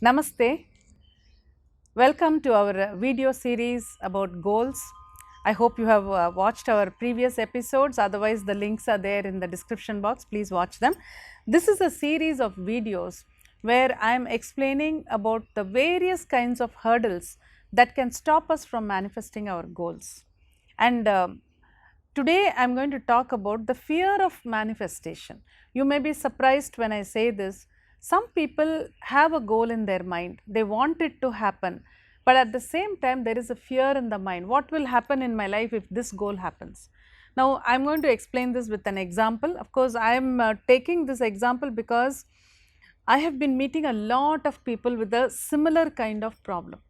Namaste. Welcome to our video series about goals. I hope you have watched our previous episodes, otherwise the links are there in the description box. Please watch them. This is a series of videos where I am explaining about the various kinds of hurdles that can stop us from manifesting our goals. And today I am going to talk about the fear of manifestation. You may be surprised when I say this. Some people have a goal in their mind, they want it to happen, but at the same time there is a fear in the mind. What will happen in my life if this goal happens? Now I am going to explain this with an example. Of course, I am taking this example because I have been meeting a lot of people with a similar kind of problem.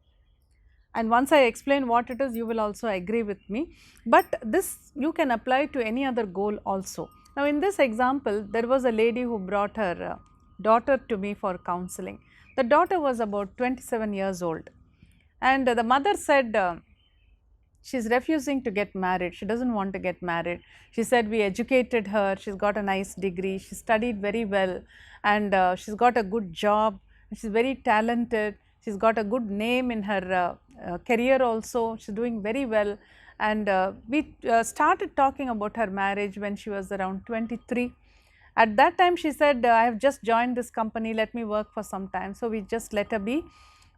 And once I explain what it is, you will also agree with me. But this you can apply to any other goal also. Now in this example, there was a lady who brought her daughter to me for counseling. The daughter was about 27 years old, and the mother said she is refusing to get married. She doesn't want to get married. She said we educated her, she's got a nice degree, she studied very well, and she's got a good job, she's very talented, she's got a good name in her career also, she's doing very well. And we started talking about her marriage when she was around 23. At that time she said, I have just joined this company, let me work for some time. So we just let her be.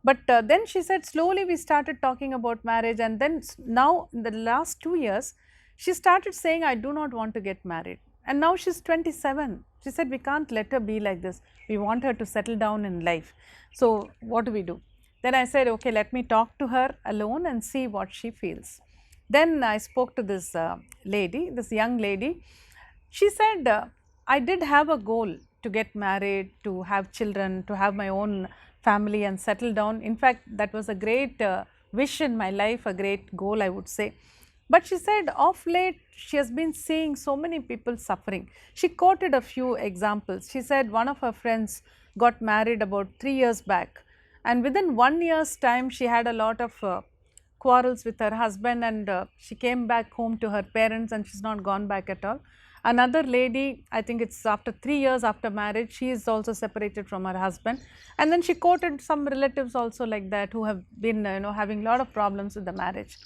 But then she said slowly we started talking about marriage, and then now in the last 2 years she started saying, I do not want to get married. And now she is 27. She said we can't let her be like this, we want her to settle down in life. So what do we do? Then I said, okay, let me talk to her alone and see what she feels. Then I spoke to this lady, this young lady. She said, I did have a goal to get married, to have children, to have my own family and settle down. In fact, that was a great wish in my life, a great goal, I would say. But she said of late she has been seeing so many people suffering. She quoted a few examples. She said one of her friends got married about 3 years back, and within 1 year's time she had a lot of quarrels with her husband, and she came back home to her parents and she's not gone back at all. Another lady, I think it's after 3 years after marriage, she is also separated from her husband. And then she quoted some relatives also like that who have been having a lot of problems with the marriage.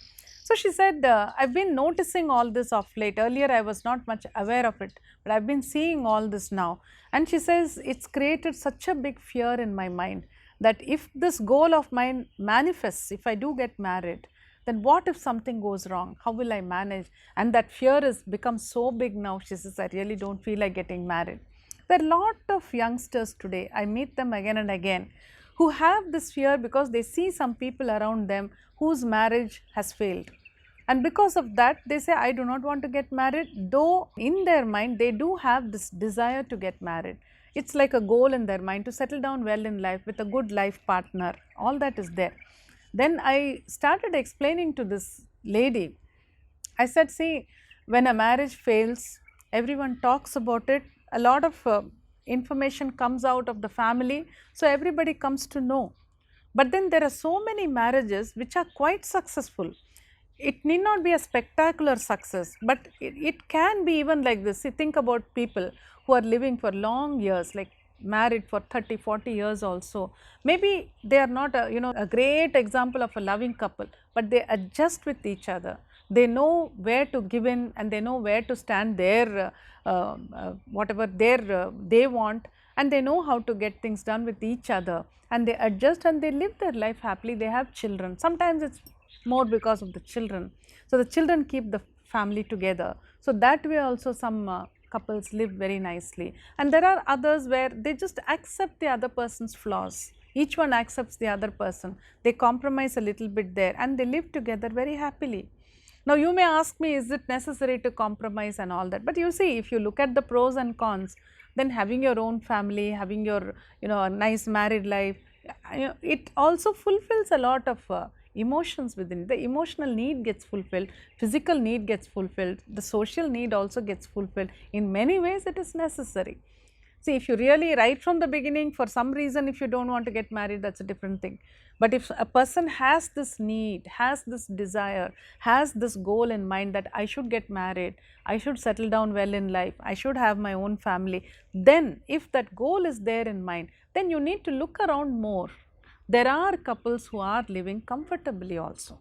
So she said, I've been noticing all this of late. Earlier I was not much aware of it, but I've been seeing all this now. And she says it's created such a big fear in my mind that if this goal of mine manifests, if I do get married, then what if something goes wrong? How will I manage? And that fear has become so big now. She says, I really don't feel like getting married. There are a lot of youngsters today, I meet them again and again, who have this fear because they see some people around them whose marriage has failed. And because of that, they say, I do not want to get married, though in their mind they do have this desire to get married. It's like a goal in their mind to settle down well in life with a good life partner. All that is there. Then I started explaining to this lady. I said, see, when a marriage fails, everyone talks about it. A lot of information comes out of the family, so everybody comes to know. But then there are so many marriages which are quite successful. It need not be a spectacular success, but it can be even like this. See, think about people who are living for long years, like married for 30, 40 years also. Maybe they are not a great example of a loving couple, but they adjust with each other. They know where to give in and they know where to stand their whatever they want, and they know how to get things done with each other, and they adjust and they live their life happily. They have children. Sometimes it's more because of the children. So the children keep the family together. So that way also some couples live very nicely. And there are others where they just accept the other person's flaws. Each one accepts the other person. They compromise a little bit there and they live together very happily. Now you may ask me, is it necessary to compromise and all that? But you see, if you look at the pros and cons, then having your own family, having your a nice married life, it also fulfills a lot of emotions within it. The emotional need gets fulfilled, physical need gets fulfilled, the social need also gets fulfilled. In many ways it is necessary. See, if you really right from the beginning, for some reason if you don't want to get married, that's a different thing. But if a person has this need, has this desire, has this goal in mind that I should get married, I should settle down well in life, I should have my own family, then if that goal is there in mind, then you need to look around more. there are couples who are living comfortably also.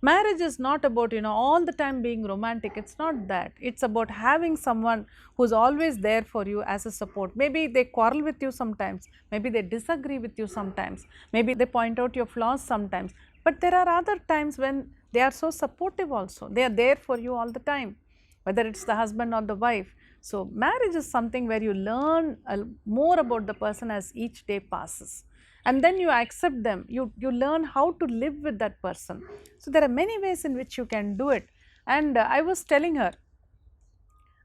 Marriage is not about, all the time being romantic. It's not that. It's about having someone who's always there for you as a support. Maybe they quarrel with you sometimes, maybe they disagree with you sometimes, maybe they point out your flaws sometimes, but there are other times when they are so supportive also. They are there for you all the time, whether it's the husband or the wife. So marriage is something where you learn more about the person as each day passes, and then you accept them, you learn how to live with that person. So there are many ways in which you can do it. And I was telling her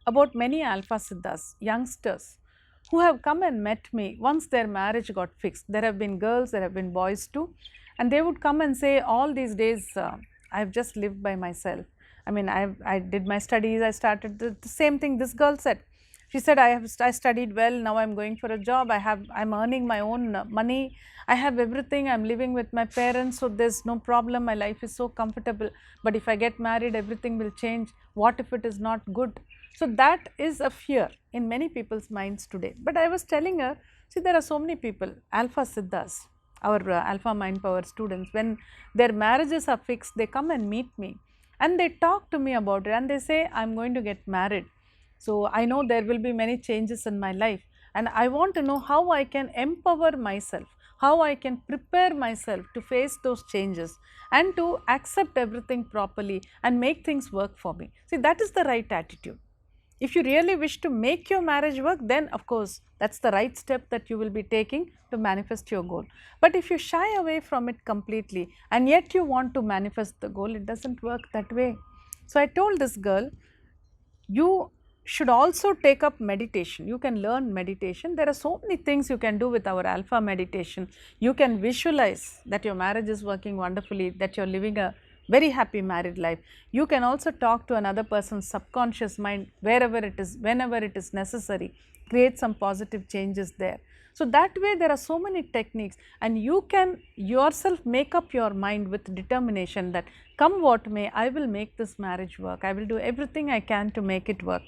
about many Alpha Siddhas, youngsters who have come and met me once their marriage got fixed. There have been girls, there have been boys too, and they would come and say, all these days I have just lived by myself. I mean, I did my studies, I started the same thing this girl said. She said, I studied well, now I am going for a job, I am earning my own money, I have everything, I am living with my parents, so there is no problem, my life is so comfortable. But if I get married, everything will change. What if it is not good? So that is a fear in many people's minds today. But I was telling her, see, there are so many people, Alpha Siddhas, our Alpha Mind Power students, when their marriages are fixed, they come and meet me and they talk to me about it, and they say, I am going to get married. So I know there will be many changes in my life, and I want to know how I can empower myself, how I can prepare myself to face those changes and to accept everything properly and make things work for me. See, that is the right attitude. If you really wish to make your marriage work, then of course that's the right step that you will be taking to manifest your goal. But if you shy away from it completely and yet you want to manifest the goal, it doesn't work that way. So I told this girl, you should also take up meditation. You can learn meditation. There are so many things you can do with our Alpha meditation. You can visualize that your marriage is working wonderfully, that you are living a very happy married life. You can also talk to another person's subconscious mind wherever it is, whenever it is necessary, create some positive changes there. So that way there are so many techniques, and you can yourself make up your mind with determination that come what may, I will make this marriage work. I will do everything I can to make it work.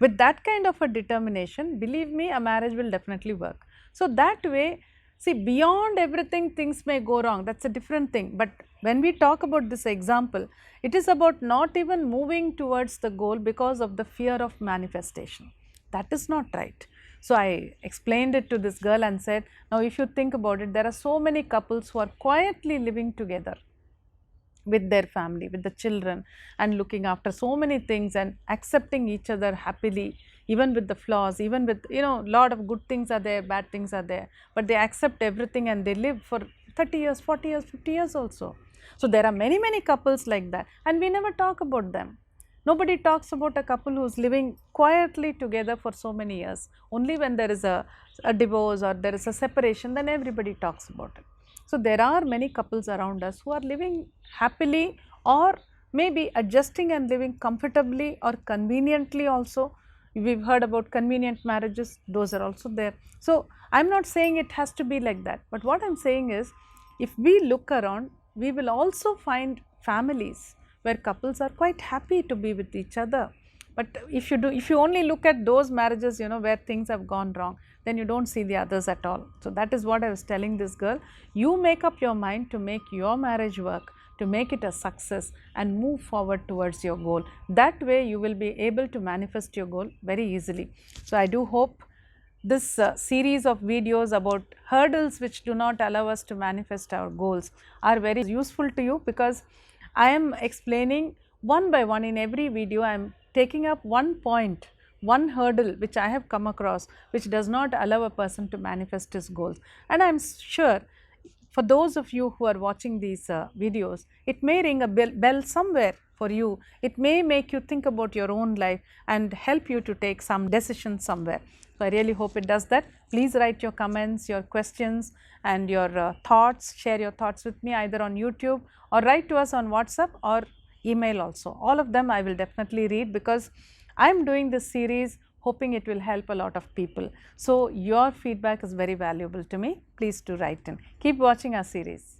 With that kind of a determination, believe me, a marriage will definitely work. So that way, see, beyond everything things may go wrong, that's a different thing. But when we talk about this example, it is about not even moving towards the goal because of the fear of manifestation. That is not right. So I explained it to this girl and said, now if you think about it, there are so many couples who are quietly living together with their family, with the children, and looking after so many things and accepting each other happily, even with the flaws, even with, lot of good things are there, bad things are there, but they accept everything and they live for 30 years, 40 years, 50 years also. So there are many, many couples like that, and we never talk about them. Nobody talks about a couple who is living quietly together for so many years. Only when there is a divorce or there is a separation, then everybody talks about it. So there are many couples around us who are living happily, or maybe adjusting and living comfortably or conveniently also. We've heard about convenient marriages, those are also there. So I'm not saying it has to be like that, but what I'm saying is, if we look around, we will also find families where couples are quite happy to be with each other. But if you only look at those marriages, where things have gone wrong, then you don't see the others at all. So that is what I was telling this girl. You make up your mind to make your marriage work, to make it a success and move forward towards your goal. That way you will be able to manifest your goal very easily. So I do hope this series of videos about hurdles which do not allow us to manifest our goals are very useful to you, because I am explaining one by one in every video. I am taking up one point, one hurdle which I have come across which does not allow a person to manifest his goals. And I am sure for those of you who are watching these videos, it may ring a bell somewhere for you. It may make you think about your own life and help you to take some decisions somewhere. So I really hope it does that. Please write your comments, your questions and your thoughts. Share your thoughts with me either on YouTube or write to us on WhatsApp or email also. All of them I will definitely read, because I am doing this series hoping it will help a lot of people. So your feedback is very valuable to me. Please do write in. Keep watching our series.